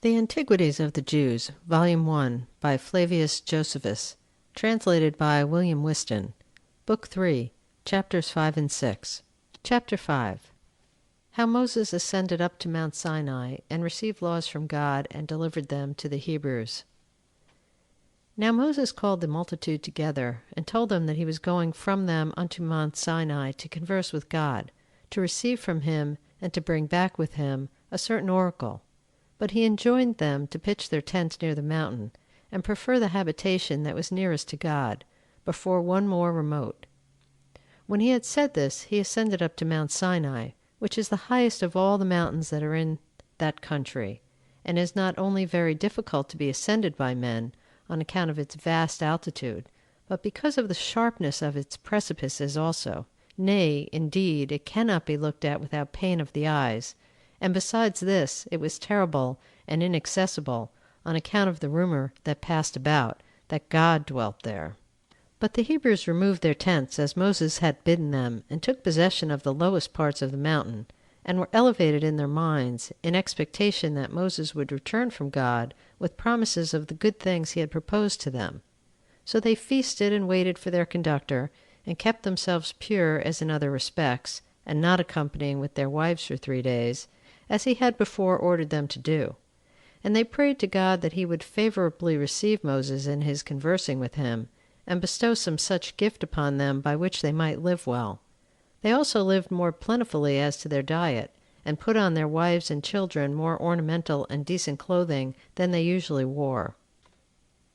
The Antiquities of the Jews, Volume 1, by Flavius Josephus, translated by William Whiston, Book 3, Chapters 5 and 6. Chapter 5. How Moses ascended up to Mount Sinai, and received laws from God, and delivered them to the Hebrews. Now Moses called the multitude together, and told them that he was going from them unto Mount Sinai to converse with God, to receive from him, and to bring back with him a certain oracle. But he enjoined them to pitch their tents near the mountain, and prefer the habitation that was nearest to God, before one more remote. When he had said this, he ascended up to Mount Sinai, which is the highest of all the mountains that are in that country, and is not only very difficult to be ascended by men, on account of its vast altitude, but because of the sharpness of its precipices also. Nay, indeed, it cannot be looked at without pain of the eyes. And besides this, it was terrible and inaccessible, on account of the rumor that passed about, that God dwelt there. But the Hebrews removed their tents, as Moses had bidden them, and took possession of the lowest parts of the mountain, and were elevated in their minds, in expectation that Moses would return from God with promises of the good things he had proposed to them. So they feasted and waited for their conductor, and kept themselves pure as in other respects, and not accompanying with their wives for 3 days, as he had before ordered them to do. And they prayed to God that he would favorably receive Moses in his conversing with him, and bestow some such gift upon them by which they might live well. They also lived more plentifully as to their diet, and put on their wives and children more ornamental and decent clothing than they usually wore.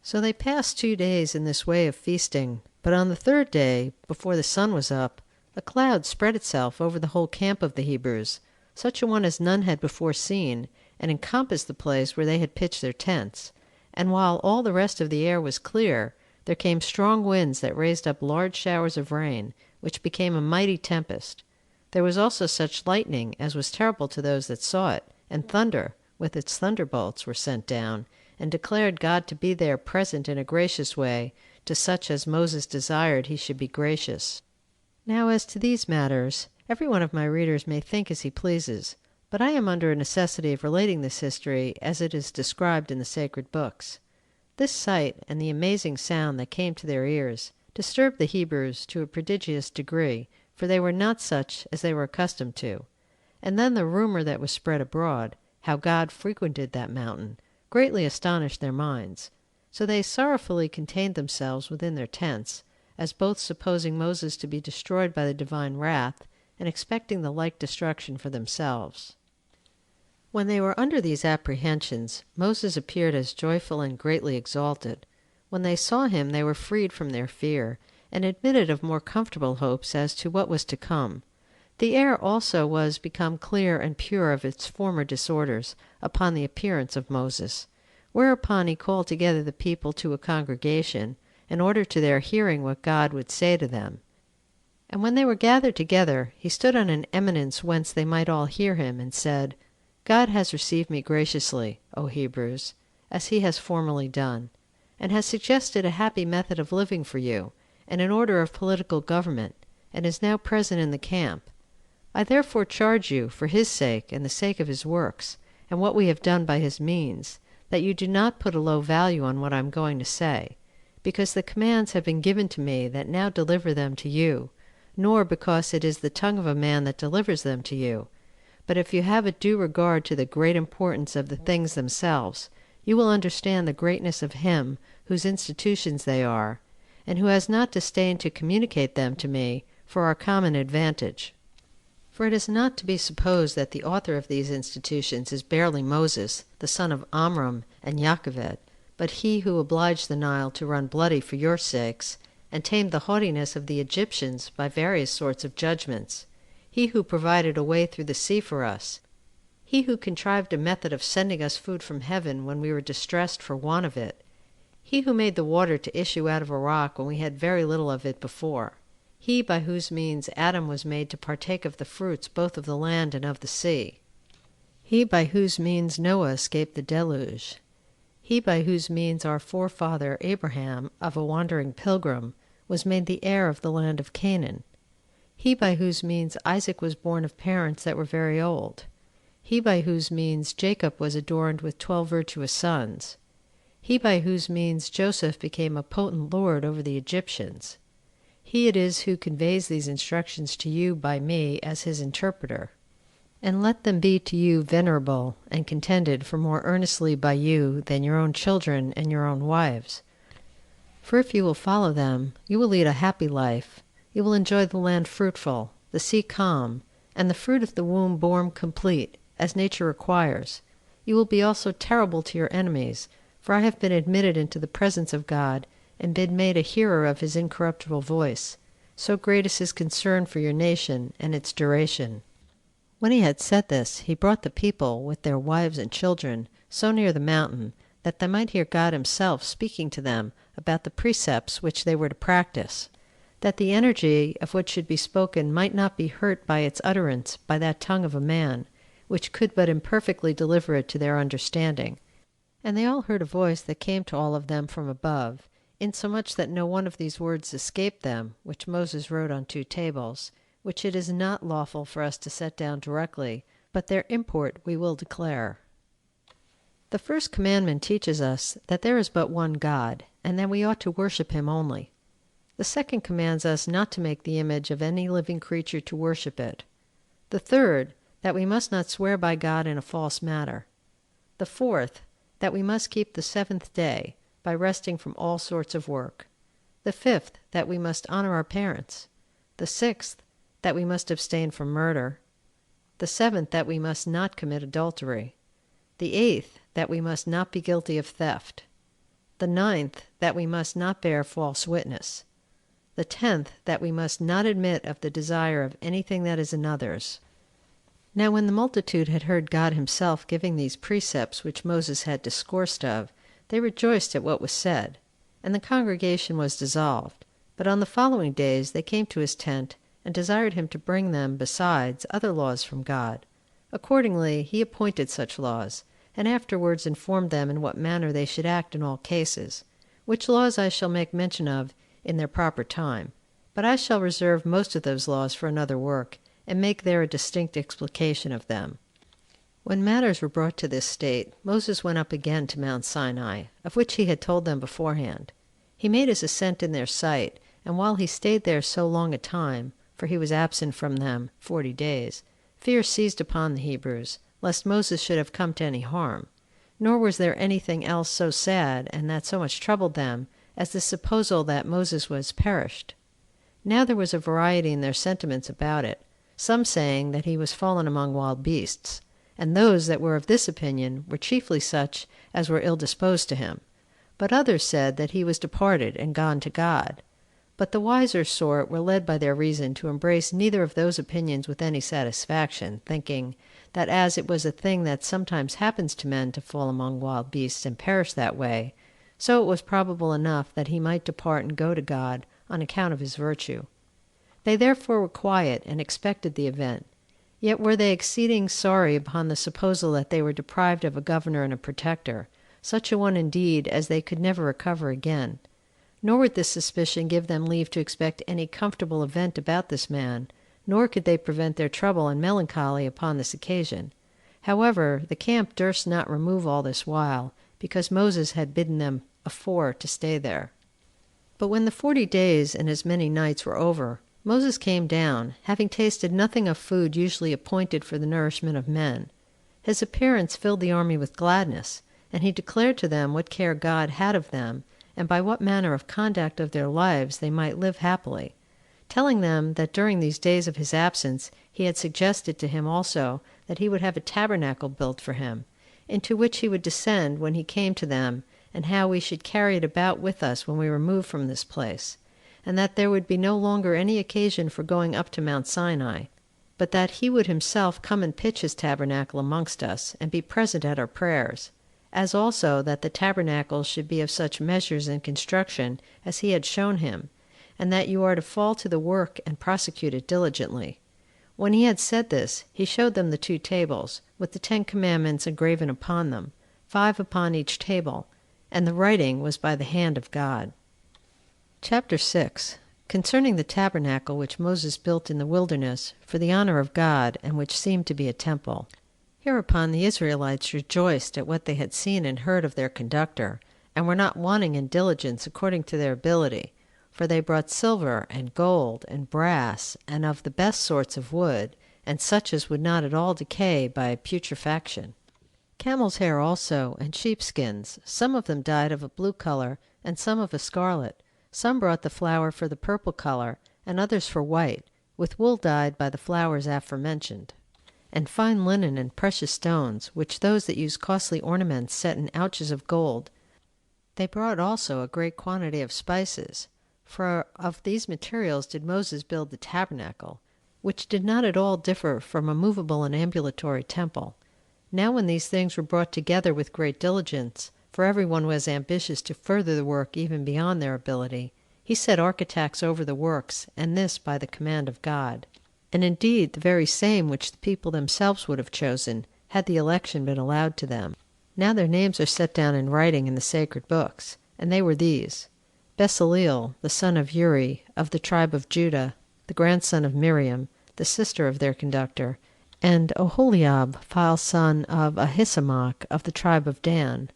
So they passed 2 days in this way of feasting, but on the 3rd day, before the sun was up, a cloud spread itself over the whole camp of the Hebrews, such a one as none had before seen, and encompassed the place where they had pitched their tents. And while all the rest of the air was clear, there came strong winds that raised up large showers of rain, which became a mighty tempest. There was also such lightning as was terrible to those that saw it, and thunder, with its thunderbolts, were sent down, and declared God to be there present in a gracious way to such as Moses desired he should be gracious. Now as to these matters, every one of my readers may think as he pleases, but I am under a necessity of relating this history as it is described in the sacred books. This sight, and the amazing sound that came to their ears, disturbed the Hebrews to a prodigious degree, for they were not such as they were accustomed to. And then the rumor that was spread abroad, how God frequented that mountain, greatly astonished their minds. So they sorrowfully contained themselves within their tents, as both supposing Moses to be destroyed by the divine wrath, and expecting the like destruction for themselves. When they were under these apprehensions, Moses appeared as joyful and greatly exalted. When they saw him, they were freed from their fear, and admitted of more comfortable hopes as to what was to come. The air also was become clear and pure of its former disorders, upon the appearance of Moses. Whereupon he called together the people to a congregation, in order to their hearing what God would say to them. And when they were gathered together, he stood on an eminence whence they might all hear him, and said, God has received me graciously, O Hebrews, as he has formerly done, and has suggested a happy method of living for you, and an order of political government, and is now present in the camp. I therefore charge you, for his sake, and the sake of his works, and what we have done by his means, that you do not put a low value on what I am going to say, because the commands have been given to me that now deliver them to you, nor because it is the tongue of a man that delivers them to you. But if you have a due regard to the great importance of the things themselves, you will understand the greatness of him whose institutions they are, and who has not disdained to communicate them to me for our common advantage. For it is not to be supposed that the author of these institutions is barely Moses, the son of Amram and Jochebed, but he who obliged the Nile to run bloody for your sakes, and tamed the haughtiness of the Egyptians by various sorts of judgments, he who provided a way through the sea for us, he who contrived a method of sending us food from heaven when we were distressed for want of it, he who made the water to issue out of a rock when we had very little of it before, he by whose means Adam was made to partake of the fruits both of the land and of the sea, he by whose means Noah escaped the deluge, he by whose means our forefather Abraham, of a wandering pilgrim, was made the heir of the land of Canaan, he by whose means Isaac was born of parents that were very old, he by whose means Jacob was adorned with 12 virtuous sons, he by whose means Joseph became a potent lord over the Egyptians. He it is who conveys these instructions to you by me as his interpreter. And let them be to you venerable and contended for more earnestly by you than your own children and your own wives. For if you will follow them, you will lead a happy life. You will enjoy the land fruitful, the sea calm, and the fruit of the womb born complete, as nature requires. You will be also terrible to your enemies, for I have been admitted into the presence of God, and been made a hearer of his incorruptible voice. So great is his concern for your nation and its duration. When he had said this, he brought the people, with their wives and children, so near the mountain, that they might hear God himself speaking to them about the precepts which they were to practice, that the energy of what should be spoken might not be hurt by its utterance by that tongue of a man, which could but imperfectly deliver it to their understanding. And they all heard a voice that came to all of them from above, insomuch that no one of these words escaped them, which Moses wrote on 2 tables, which it is not lawful for us to set down directly, but their import we will declare. The first commandment teaches us that there is but one God, and that we ought to worship him only. The second commands us not to make the image of any living creature to worship it. The third, that we must not swear by God in a false matter. The fourth, that we must keep the 7th day, by resting from all sorts of work. The fifth, that we must honor our parents. The 6th, that we must abstain from murder. The 7th, that we must not commit adultery. The 8th, that we must not be guilty of theft. The 9th, that we must not bear false witness. The 10th, that we must not admit of the desire of anything that is another's. Now when the multitude had heard God himself giving these precepts which Moses had discoursed of, they rejoiced at what was said, and the congregation was dissolved. But on the following days they came to his tent, and desired him to bring them, besides, other laws from God. Accordingly he appointed such laws, and afterwards informed them in what manner they should act in all cases, which laws I shall make mention of in their proper time. But I shall reserve most of those laws for another work, and make there a distinct explication of them. When matters were brought to this state, Moses went up again to Mount Sinai, of which he had told them beforehand. He made his ascent in their sight, and while he stayed there so long a time, for he was absent from them 40 days, fear seized upon the Hebrews, lest Moses should have come to any harm. Nor was there anything else so sad, and that so much troubled them, as the supposal that Moses was perished. Now there was a variety in their sentiments about it, some saying that he was fallen among wild beasts, and those that were of this opinion were chiefly such as were ill disposed to him. But others said that he was departed and gone to God. But the wiser sort were led by their reason to embrace neither of those opinions with any satisfaction, thinking that as it was a thing that sometimes happens to men to fall among wild beasts and perish that way, so it was probable enough that he might depart and go to God on account of his virtue. They therefore were quiet and expected the event. Yet were they exceeding sorry upon the supposal that they were deprived of a governor and a protector, such a one indeed as they could never recover again. Nor would this suspicion give them leave to expect any comfortable event about this man, nor could they prevent their trouble and melancholy upon this occasion. However, the camp durst not remove all this while, because Moses had bidden them afore to stay there. But when the 40 days and as many nights were over, Moses came down, having tasted nothing of food usually appointed for the nourishment of men. His appearance filled the army with gladness, and he declared to them what care God had of them, and by what manner of conduct of their lives they might live happily, telling them that during these days of his absence he had suggested to him also that he would have a tabernacle built for him, into which he would descend when he came to them, and how we should carry it about with us when we removed from this place, and that there would be no longer any occasion for going up to Mount Sinai, but that he would himself come and pitch his tabernacle amongst us, and be present at our prayers, as also that the tabernacle should be of such measures and construction as he had shown him, and that you are to fall to the work and prosecute it diligently. When he had said this, he showed them the 2 tables, with the 10 commandments engraven upon them, 5 upon each table, and the writing was by the hand of God. Chapter 6. Concerning the tabernacle which Moses built in the wilderness for the honor of God, and which seemed to be a temple. Hereupon the Israelites rejoiced at what they had seen and heard of their conductor, and were not wanting in diligence according to their ability, for they brought silver and gold and brass, and of the best sorts of wood, and such as would not at all decay by putrefaction. Camel's hair also, and sheepskins, some of them dyed of a blue color, and some of a scarlet. Some brought the flour for the purple color, and others for white, with wool dyed by the flowers aforementioned. And fine linen and precious stones, which those that use costly ornaments set in ouches of gold. They brought also a great quantity of spices, for of these materials did Moses build the tabernacle, which did not at all differ from a movable and ambulatory temple. Now when these things were brought together with great diligence, for everyone was ambitious to further the work even beyond their ability, he set architects over the works, and this by the command of God. And indeed the very same which the people themselves would have chosen, had the election been allowed to them. Now their names are set down in writing in the sacred books, and they were these: Bezaleel, the son of Uri, of the tribe of Judah, the grandson of Miriam, the sister of their conductor, and Oholiab, file son of Ahisamach, of the tribe of Dan.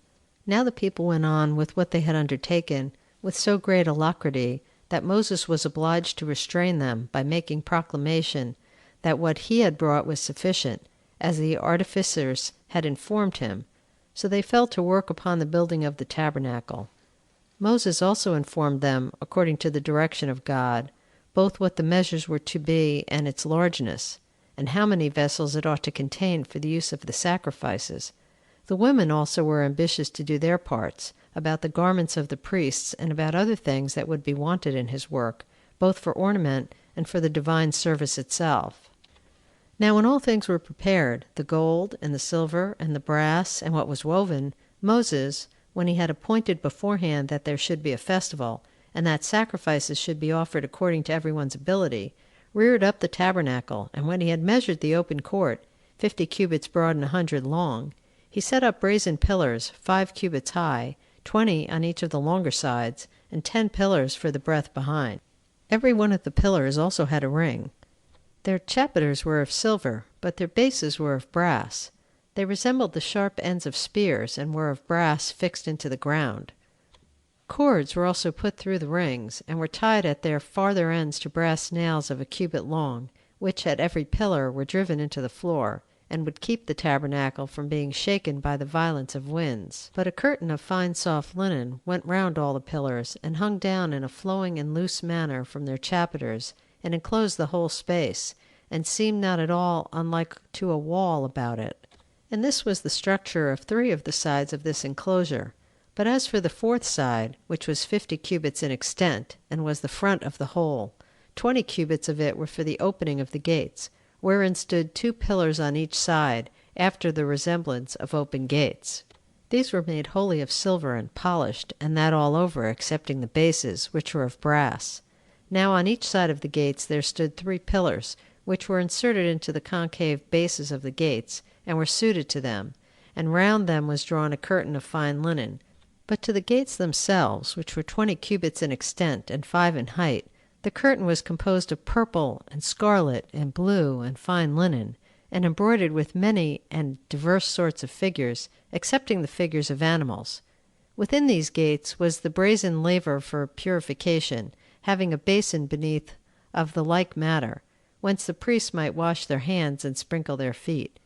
Now the people went on with what they had undertaken with so great alacrity that Moses was obliged to restrain them by making proclamation that what he had brought was sufficient, as the artificers had informed him. So they fell to work upon the building of the tabernacle. Moses also informed them, according to the direction of God, both what the measures were to be and its largeness, and how many vessels it ought to contain for the use of the sacrifices. The women also were ambitious to do their parts, about the garments of the priests, and about other things that would be wanted in his work, both for ornament and for the divine service itself. Now when all things were prepared, the gold, and the silver, and the brass, and what was woven, Moses, when he had appointed beforehand that there should be a festival, and that sacrifices should be offered according to everyone's ability, reared up the tabernacle, and when he had measured the open court, 50 cubits broad and 100 long, he set up brazen pillars, 5 cubits high, 20 on each of the longer sides, and 10 pillars for the breadth behind. Every one of the pillars also had a ring. Their chapiters were of silver, but their bases were of brass. They resembled the sharp ends of spears, and were of brass fixed into the ground. Cords were also put through the rings, and were tied at their farther ends to brass nails of a cubit long, which at every pillar were driven into the floor, and would keep the tabernacle from being shaken by the violence of winds. But a curtain of fine soft linen went round all the pillars, and hung down in a flowing and loose manner from their chapiters, and enclosed the whole space, and seemed not at all unlike to a wall about it. And this was the structure of 3 of the sides of this enclosure. But as for the 4th side, which was 50 cubits in extent, and was the front of the whole, 20 cubits of it were for the opening of the gates, wherein stood 2 pillars on each side, after the resemblance of open gates. These were made wholly of silver and polished, and that all over, excepting the bases, which were of brass. Now on each side of the gates there stood 3 pillars, which were inserted into the concave bases of the gates, and were suited to them, and round them was drawn a curtain of fine linen. But to the gates themselves, which were 20 cubits in extent and 5 in height, the curtain was composed of purple and scarlet and blue and fine linen, and embroidered with many and diverse sorts of figures, excepting the figures of animals. Within these gates was the brazen laver for purification, having a basin beneath of the like matter, whence the priests might wash their hands and sprinkle their feet.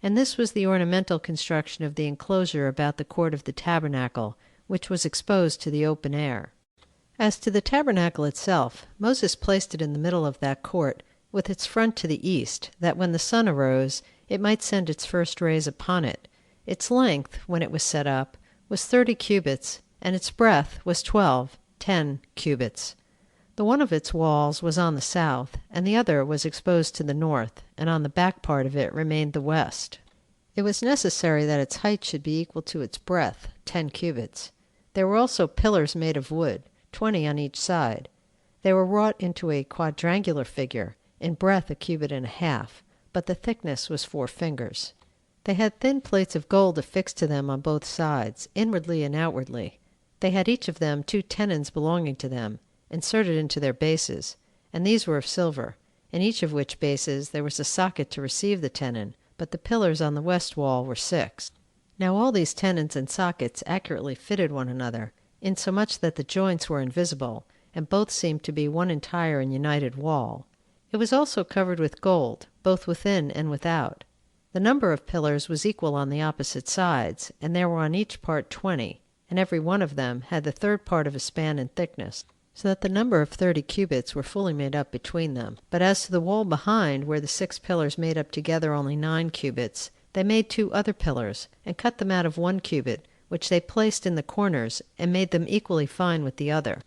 And this was the ornamental construction of the enclosure about the court of the tabernacle, which was exposed to the open air. As to the tabernacle itself, Moses placed it in the middle of that court, with its front to the east, that when the sun arose, it might send its first rays upon it. Its length, when it was set up, was 30 cubits, and its breadth was 10 cubits. The one of its walls was on the south, and the other was exposed to the north, and on the back part of it remained the west. It was necessary that its height should be equal to its breadth, 10 cubits. There were also pillars made of wood, 20 on each side. They were wrought into a quadrangular figure, in breadth 1.5 cubits, but the thickness was 4 fingers. They had thin plates of gold affixed to them on both sides, inwardly and outwardly. They had each of them 2 tenons belonging to them, inserted into their bases, and these were of silver, in each of which bases there was a socket to receive the tenon, but the pillars on the west wall were 6. Now all these tenons and sockets accurately fitted one another, insomuch that the joints were invisible, and both seemed to be one entire and united wall. It was also covered with gold, both within and without. The number of pillars was equal on the opposite sides, and there were on each part 20, and every one of them had the third part of a span in thickness, so that the number of 30 cubits were fully made up between them. But as to the wall behind, where the 6 pillars made up together only 9 cubits, they made 2 other pillars, and cut them out of 1 cubit, which they placed in the corners, and made them equally fine with the other.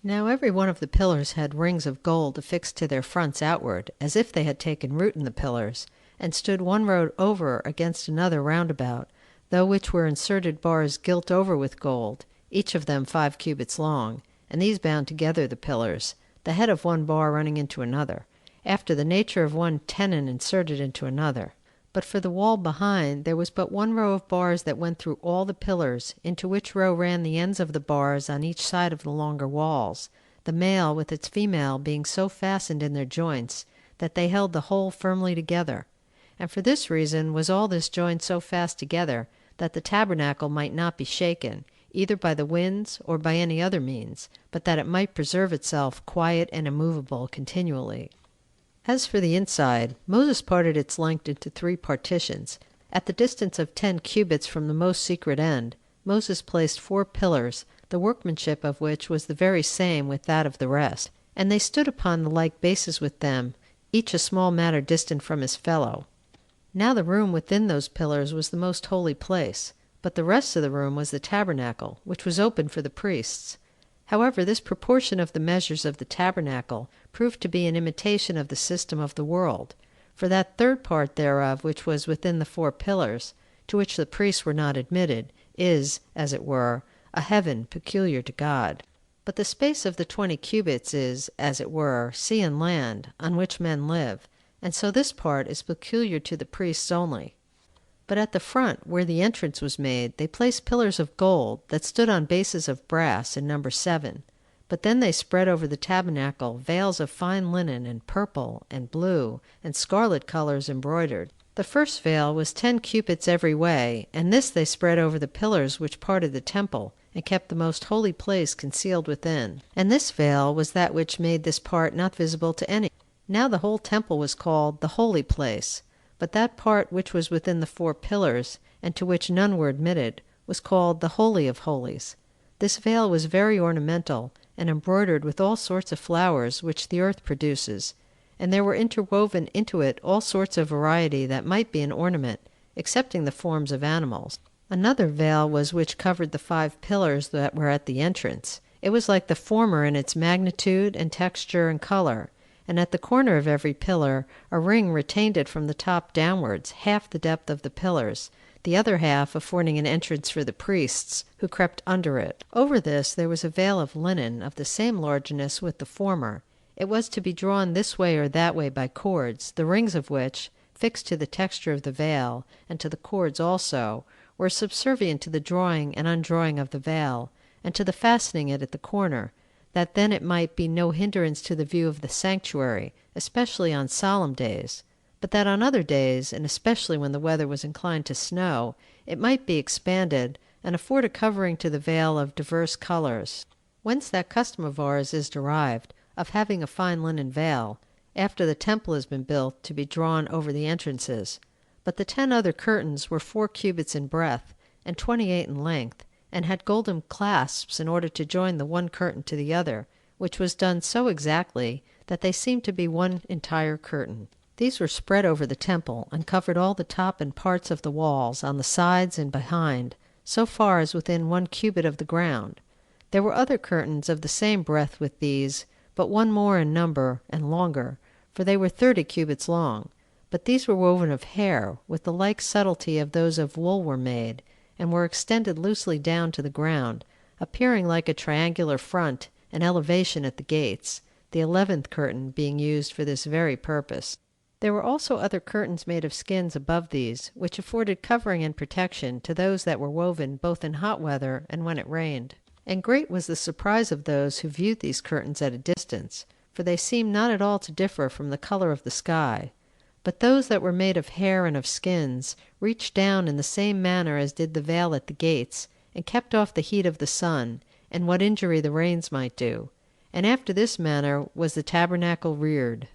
Now every one of the pillars had rings of gold affixed to their fronts outward, as if they had taken root in the pillars, and stood one row over against another round about, though which were inserted bars gilt over with gold, each of them 5 cubits long, and these bound together the pillars, the head of one bar running into another, after the nature of one tenon inserted into another. But for the wall behind there was but 1 row of bars that went through all the pillars, into which row ran the ends of the bars on each side of the longer walls, the male with its female being so fastened in their joints that they held the whole firmly together. And for this reason was all this joined so fast together, that the tabernacle might not be shaken, either by the winds or by any other means, but that it might preserve itself quiet and immovable continually. As for the inside, Moses parted its length into 3 partitions. At the distance of 10 cubits from the most secret end, Moses placed 4 pillars, the workmanship of which was the very same with that of the rest, and they stood upon the like bases with them, each a small matter distant from his fellow. Now the room within those pillars was the most holy place, but the rest of the room was the tabernacle, which was open for the priests. However, this proportion of the measures of the tabernacle proved to be an imitation of the system of the world, for that third part thereof which was within the 4 pillars, to which the priests were not admitted, is, as it were, a heaven peculiar to God. But the space of the 20 cubits is, as it were, sea and land, on which men live, and so this part is peculiar to the priests only. But at the front, where the entrance was made, they placed pillars of gold that stood on bases of brass in number 7. But then they spread over the tabernacle veils of fine linen and purple and blue and scarlet colors embroidered. The first veil was 10 cubits every way, and this they spread over the pillars which parted the temple, and kept the most holy place concealed within. And this veil was that which made this part not visible to any. Now the whole temple was called the holy place, but that part which was within the 4 pillars, and to which none were admitted, was called the Holy of Holies. This veil was very ornamental, and embroidered with all sorts of flowers which the earth produces, and there were interwoven into it all sorts of variety that might be an ornament, excepting the forms of animals. Another veil was which covered the 5 pillars that were at the entrance. It was like the former in its magnitude and texture and color, and at the corner of every pillar a ring retained it from the top downwards, half the depth of the pillars, the other half affording an entrance for the priests, who crept under it. Over this there was a veil of linen of the same largeness with the former. It was to be drawn this way or that way by cords, the rings of which, fixed to the texture of the veil, and to the cords also, were subservient to the drawing and undrawing of the veil, and to the fastening it at the corner, that then it might be no hindrance to the view of the sanctuary, especially on solemn days, but that on other days, and especially when the weather was inclined to snow, it might be expanded, and afford a covering to the veil of diverse colors. Whence that custom of ours is derived, of having a fine linen veil, after the temple has been built, to be drawn over the entrances. But the 10 other curtains were 4 cubits in breadth, and 28 in length, and had golden clasps in order to join the one curtain to the other, which was done so exactly that they seemed to be one entire curtain. These were spread over the temple, and covered all the top and parts of the walls, on the sides and behind, so far as within 1 cubit of the ground. There were other curtains of the same breadth with these, but 1 more in number, and longer, for they were 30 cubits long. But these were woven of hair, with the like subtlety of those of wool were made, and were extended loosely down to the ground, appearing like a triangular front and elevation at the gates, the 11th curtain being used for this very purpose. There were also other curtains made of skins above these, which afforded covering and protection to those that were woven both in hot weather and when it rained. And great was the surprise of those who viewed these curtains at a distance, for they seemed not at all to differ from the color of the sky. But those that were made of hair and of skins reached down in the same manner as did the veil at the gates, and kept off the heat of the sun, and what injury the rains might do. And after this manner was the tabernacle reared.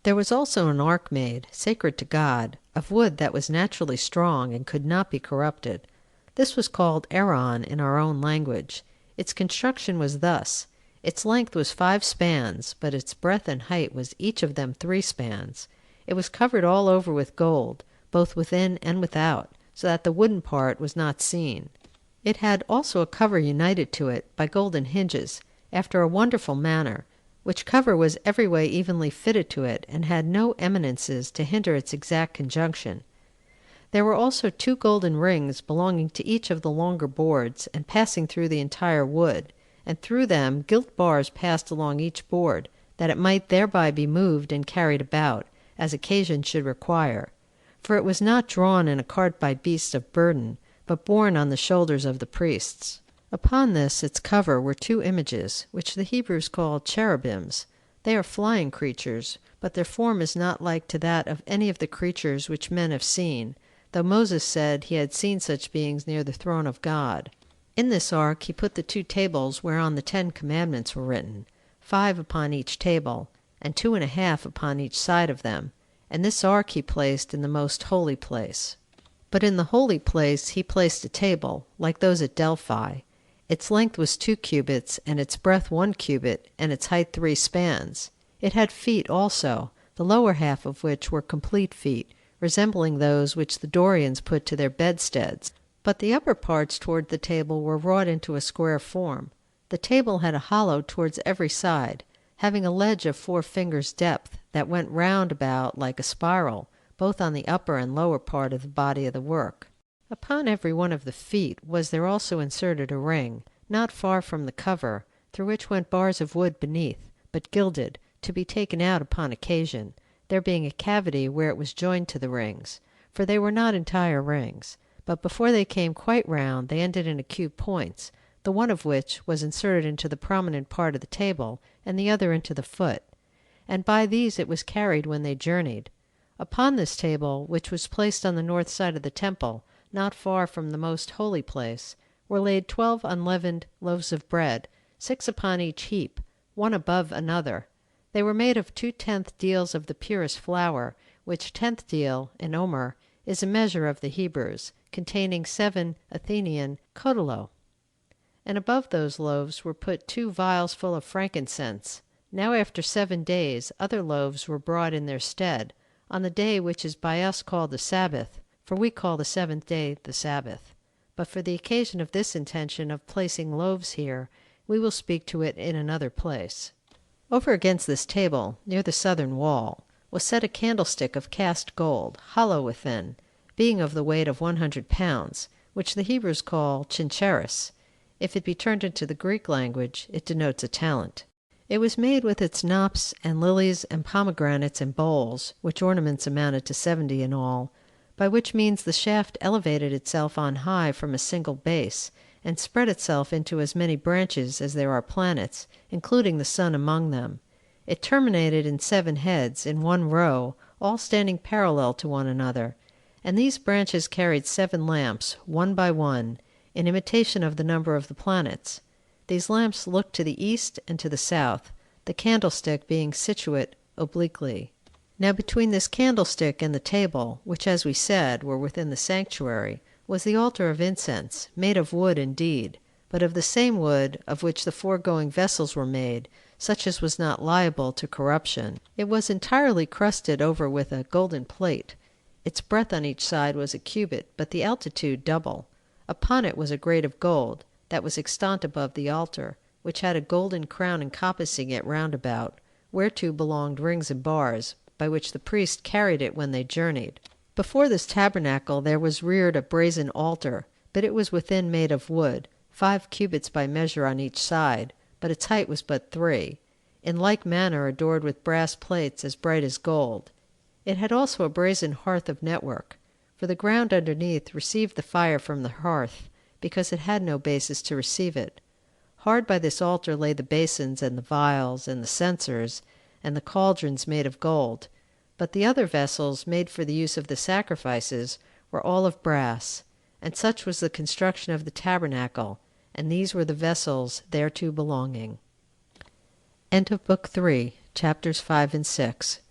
There was also an ark made, sacred to God, of wood that was naturally strong and could not be corrupted. This was called Aaron in our own language. Its construction was thus. Its length was 5 spans, but its breadth and height was each of them 3 spans. It was covered all over with gold, both within and without, so that the wooden part was not seen. It had also a cover united to it by golden hinges, after a wonderful manner, which cover was every way evenly fitted to it, and had no eminences to hinder its exact conjunction. There were also 2 golden rings belonging to each of the longer boards, and passing through the entire wood, and through them gilt bars passed along each board, that it might thereby be moved and carried about, as occasion should require. For it was not drawn in a cart by beasts of burden, but borne on the shoulders of the priests. Upon this its cover were 2 images, which the Hebrews call cherubims. They are flying creatures, but their form is not like to that of any of the creatures which men have seen, though Moses said he had seen such beings near the throne of God. In this ark he put the 2 tables whereon the 10 commandments were written, 5 upon each table, and 2.5 upon each side of them, and this ark he placed in the most holy place. But in the holy place he placed a table, like those at Delphi. Its length was 2 cubits, and its breadth 1 cubit, and its height 3 spans. It had feet also, the lower half of which were complete feet, resembling those which the Dorians put to their bedsteads. But the upper parts toward the table were wrought into a square form. The table had a hollow towards every side, having a ledge of 4 fingers' depth, that went round about like a spiral, both on the upper and lower part of the body of the work. Upon every one of the feet was there also inserted a ring, not far from the cover, through which went bars of wood beneath, but gilded, to be taken out upon occasion, there being a cavity where it was joined to the rings, for they were not entire rings, but before they came quite round they ended in acute points, the one of which was inserted into the prominent part of the table, and the other into the foot. And by these it was carried when they journeyed. Upon this table, which was placed on the north side of the temple, not far from the most holy place, were laid 12 unleavened loaves of bread, 6 upon each heap, one above another. They were made of 2/10 deals of the purest flour, which 10th deal, in omer, is a measure of the Hebrews, containing 7 Athenian codolo. And above those loaves were put 2 vials full of frankincense. Now after 7 days other loaves were brought in their stead, on the day which is by us called the Sabbath, for we call the 7th day the Sabbath. But for the occasion of this intention of placing loaves here, we will speak to it in another place. Over against this table, near the southern wall, was set a candlestick of cast gold, hollow within, being of the weight of 100 pounds, which the Hebrews call chincharis. If it be turned into the Greek language, it denotes a talent. It was made with its knops and lilies and pomegranates and bowls, which ornaments amounted to 70 in all, by which means the shaft elevated itself on high from a single base, and spread itself into as many branches as there are planets, including the sun among them. It terminated in 7 heads, in one row, all standing parallel to one another, and these branches carried 7 lamps, one by one, in imitation of the number of the planets. These lamps looked to the east and to the south, the candlestick being situate obliquely. Now between this candlestick and the table, which, as we said, were within the sanctuary, was the altar of incense, made of wood indeed, but of the same wood of which the foregoing vessels were made, such as was not liable to corruption. It was entirely crusted over with a golden plate. Its breadth on each side was a cubit, but the altitude double. Upon it was a grate of gold, that was extant above the altar, which had a golden crown encompassing it round about, whereto belonged rings and bars, by which the priest carried it when they journeyed. Before this tabernacle there was reared a brazen altar, but it was within made of wood, 5 cubits by measure on each side, but its height was but 3, in like manner adored with brass plates as bright as gold. It had also a brazen hearth of network, for the ground underneath received the fire from the hearth, because it had no basis to receive it. Hard by this altar lay the basins and the vials and the censers and the cauldrons made of gold, But the other vessels made for the use of the sacrifices were all of brass, and such was the construction of the tabernacle, and these were the vessels thereto belonging. End of Book 3, chapters 5 and 6.